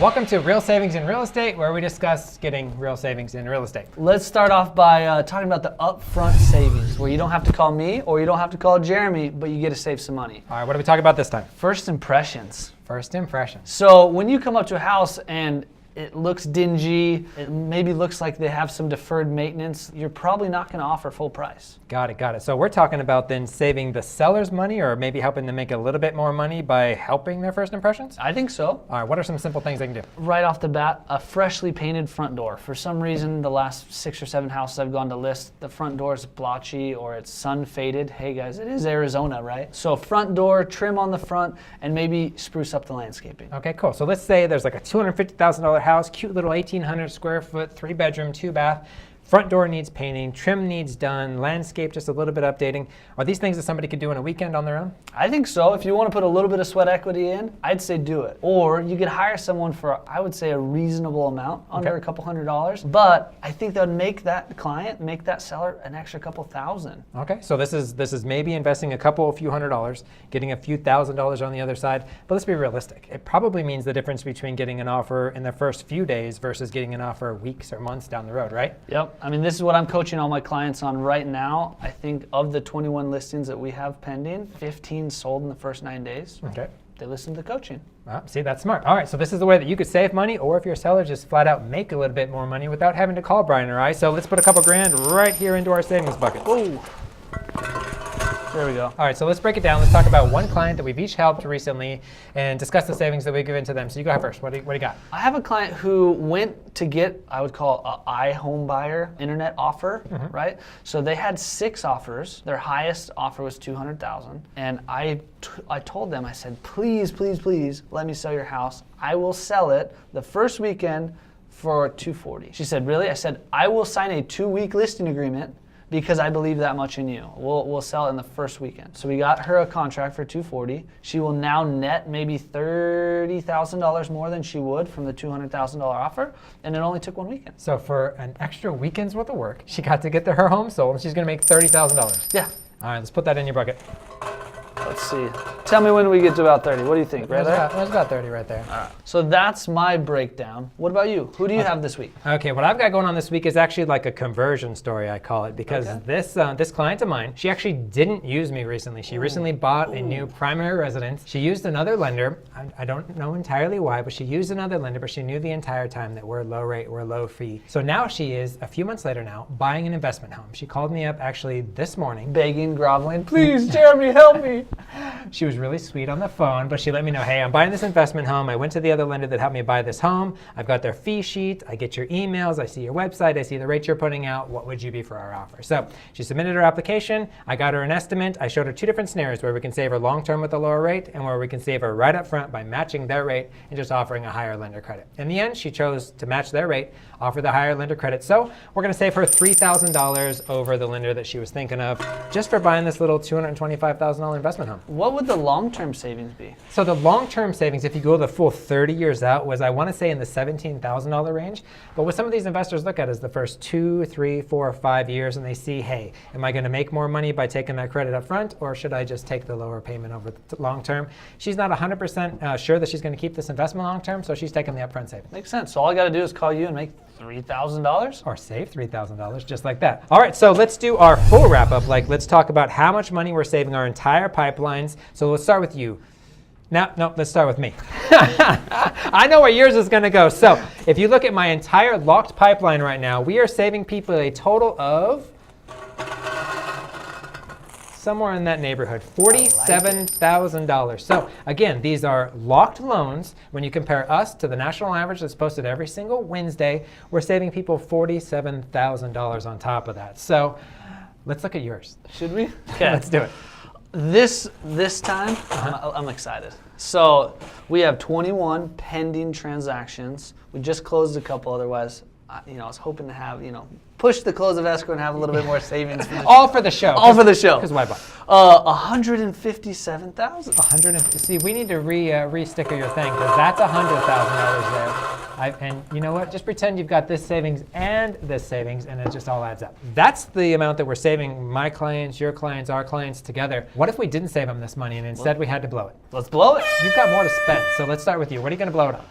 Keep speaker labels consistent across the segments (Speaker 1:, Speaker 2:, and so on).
Speaker 1: Welcome to Real Savings in Real Estate, where we discuss getting real savings in real estate.
Speaker 2: Let's start off by talking about the upfront savings, where you don't have to call me or you don't have to call Jeremy, but you get to save some money.
Speaker 1: All right, what are we talking about this time?
Speaker 2: First impressions.
Speaker 1: First impressions.
Speaker 2: So when you come up to a house and it looks dingy, it maybe looks like they have some deferred maintenance, you're probably not going to offer full price.
Speaker 1: Got it. So we're talking about then saving the seller's money, or maybe helping them make a little bit more money by helping their first impressions?
Speaker 2: I think so.
Speaker 1: All right, what are some simple things they can do?
Speaker 2: Right off the bat, a freshly painted front door. For some reason, the last 6 or 7 houses I've gone to list, the front door is blotchy or it's sun faded. Hey guys, it is Arizona, right? So front door, trim on the front, and maybe spruce up the landscaping.
Speaker 1: Okay, cool. So let's say there's like a $250,000 house, cute little 1,800 square foot, 3-bedroom, 2-bath. Front door needs painting, trim needs done, landscape just a little bit updating. Are these things that somebody could do in a weekend on their own?
Speaker 2: I think so. If you want to put a little bit of sweat equity in, I'd say do it. Or you could hire someone for, I would say, a reasonable amount, under a couple $100. But I think that would make that client, make that seller an extra couple thousand.
Speaker 1: Okay, so this is maybe investing a few $100s, getting a few $1,000s on the other side. But let's be realistic. It probably means the difference between getting an offer in the first few days versus getting an offer weeks or months down the road, right?
Speaker 2: Yep. I mean, this is what I'm coaching all my clients on right now. I think of the 21 listings that we have pending, 15 sold in the first 9 days.
Speaker 1: Okay.
Speaker 2: They listened to the coaching.
Speaker 1: Well, see, that's smart. All right, so this is the way that you could save money, or if you're a seller, just flat out make a little bit more money without having to call Brian or I. So let's put a couple grand right here into our savings bucket.
Speaker 2: Whoa. There we go.
Speaker 1: All right, so let's break it down. Let's talk about one client that we've each helped recently and discuss the savings that we've given to them. So you go ahead first. What do you got?
Speaker 2: I have a client who went to get, I would call a iHome buyer internet offer, right? So they had 6 offers. Their highest offer was $200,000. And I told them, I said, please let me sell your house. I will sell it the first weekend for $240,000. She said, really? I said, I will sign a 2-week listing agreement because I believe that much in you. We'll sell it in the first weekend. So we got her a contract for $240,000. She will now net maybe $30,000 more than she would from the $200,000 offer, and it only took 1 weekend.
Speaker 1: So for an extra weekend's worth of work, she got to get her home sold, and she's gonna make $30,000.
Speaker 2: Yeah.
Speaker 1: All right, let's put that in your bucket.
Speaker 2: Let's see. Tell me when we get to about 30. What do you think? Right there?
Speaker 1: There's about 30 right there.
Speaker 2: All right. So that's my breakdown. What about you? Who do you have this week?
Speaker 1: Okay, what I've got going on this week is actually like a conversion story, I call it, because this client of mine, she actually didn't use me recently. She recently bought a new primary residence. She used another lender. I don't know entirely why, but she used another lender, but she knew the entire time that we're low rate, we're low fee. So now she is, a few months later now, buying an investment home. She called me up actually this morning.
Speaker 2: Begging, groveling, please, Jeremy, help me.
Speaker 1: She was really sweet on the phone, but she let me know, hey, I'm buying this investment home. I went to the other lender that helped me buy this home. I've got their fee sheet. I get your emails. I see your website. I see the rates you're putting out. What would you be for our offer? So she submitted her application. I got her an estimate. I showed her 2 different scenarios where we can save her long-term with a lower rate and where we can save her right up front by matching their rate and just offering a higher lender credit. In the end, she chose to match their rate, offer the higher lender credit. So we're going to save her $3,000 over the lender that she was thinking of just for buying this little $225,000 investment home.
Speaker 2: What would the long-term savings be?
Speaker 1: So the long-term savings, if you go the full 30 years out, was I want to say in the $17,000 range. But what some of these investors look at is the first 2, 3, 4, 5 years, and they see, hey, am I going to make more money by taking that credit up front, or should I just take the lower payment over the long term? She's not 100% sure that she's going to keep this investment long term, so she's taking the upfront savings.
Speaker 2: Makes sense. So all I got to do is call you and make $3,000?
Speaker 1: Or save $3,000, just like that. All right, so let's do our full wrap-up. Let's talk about how much money we're saving our entire pipelines. So let's start with you. No, let's start with me. I know where yours is going to go. So if you look at my entire locked pipeline right now, we are saving people a total of somewhere in that neighborhood, $47,000. So again, these are locked loans. When you compare us to the national average that's posted every single Wednesday, we're saving people $47,000 on top of that. So let's look at yours.
Speaker 2: Should we? Okay.
Speaker 1: Let's do it.
Speaker 2: This time, I'm excited. So we have 21 pending transactions. We just closed a couple, otherwise, I was hoping to have, push the close of escrow and have a little bit more savings.
Speaker 1: All for the show.
Speaker 2: All for the show.
Speaker 1: Because why buy?
Speaker 2: $157,000.
Speaker 1: See, we need to re-sticker your thing, because that's $100,000 there. And you know what? Just pretend you've got this savings, and it just all adds up. That's the amount that we're saving my clients, your clients, our clients together. What if we didn't save them this money and instead we had to blow it?
Speaker 2: Let's blow it.
Speaker 1: You've got more to spend, so let's start with you. What are you going to blow it on?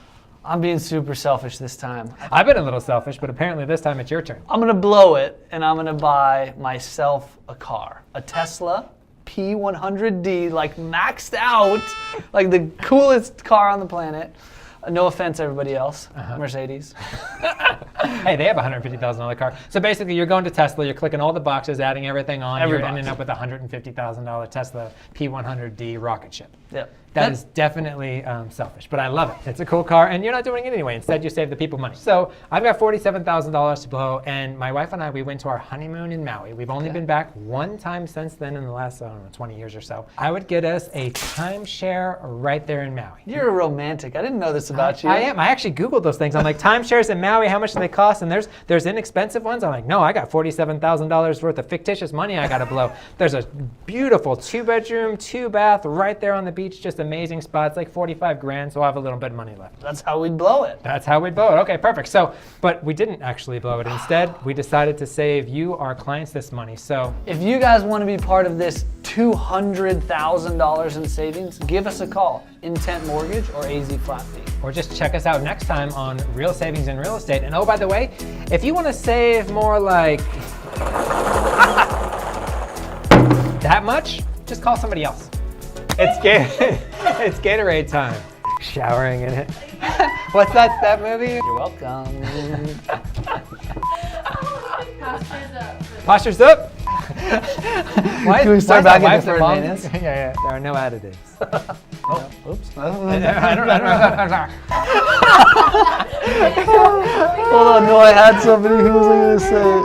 Speaker 2: I'm being super selfish this time.
Speaker 1: I've been a little selfish, but apparently this time it's your turn.
Speaker 2: I'm gonna blow it, and I'm gonna buy myself a car, a Tesla P100D, like maxed out, like the coolest car on the planet. No offense, everybody else. Mercedes.
Speaker 1: Hey, they have a $150,000 car. So basically, you're going to Tesla, you're clicking all the boxes, adding everything on,
Speaker 2: Every
Speaker 1: you're
Speaker 2: box.
Speaker 1: ending up with a $150,000 Tesla P100D rocket ship.
Speaker 2: Yep.
Speaker 1: That is definitely selfish, but I love it. It's a cool car, and you're not doing it anyway. Instead, you save the people money. So I've got $47,000 to blow, and my wife and I, we went to our honeymoon in Maui. We've only been back one time since then in the last, I don't know, 20 years or so. I would get us a timeshare right there in Maui.
Speaker 2: You're a romantic. I didn't know this about you.
Speaker 1: I am. I actually Googled those things. I'm like, timeshares in Maui, how much do they cost? And there's inexpensive ones. I'm like, no, I got $47,000 worth of fictitious money I got to blow. There's a beautiful 2-bedroom, 2-bath right there on the beach, just amazing spots, like 45 grand, so I'll have a little bit of money left.
Speaker 2: That's how we'd blow it.
Speaker 1: That's how we blow it. Okay, perfect. So, but we didn't actually blow it. Instead, we decided to save you, our clients, this money. So
Speaker 2: If you guys want to be part of this $200,000 in savings, give us a call. Intent Mortgage or AZ Flat Fee.
Speaker 1: or just check us out next time on Real Savings in Real Estate. And oh, by the way, if you want to save more like that much, just call somebody else. It's Gatorade time. Showering in it. What's that movie?
Speaker 2: You're welcome.
Speaker 1: Postures up. Why,
Speaker 2: Can we start
Speaker 1: why is
Speaker 2: back
Speaker 1: my
Speaker 2: at
Speaker 1: wife
Speaker 2: different
Speaker 1: mom-
Speaker 2: minutes?
Speaker 1: Yeah. There are no additives.
Speaker 2: Oops.
Speaker 1: I don't.
Speaker 2: Hold on, no, I had somebody who was going to say it.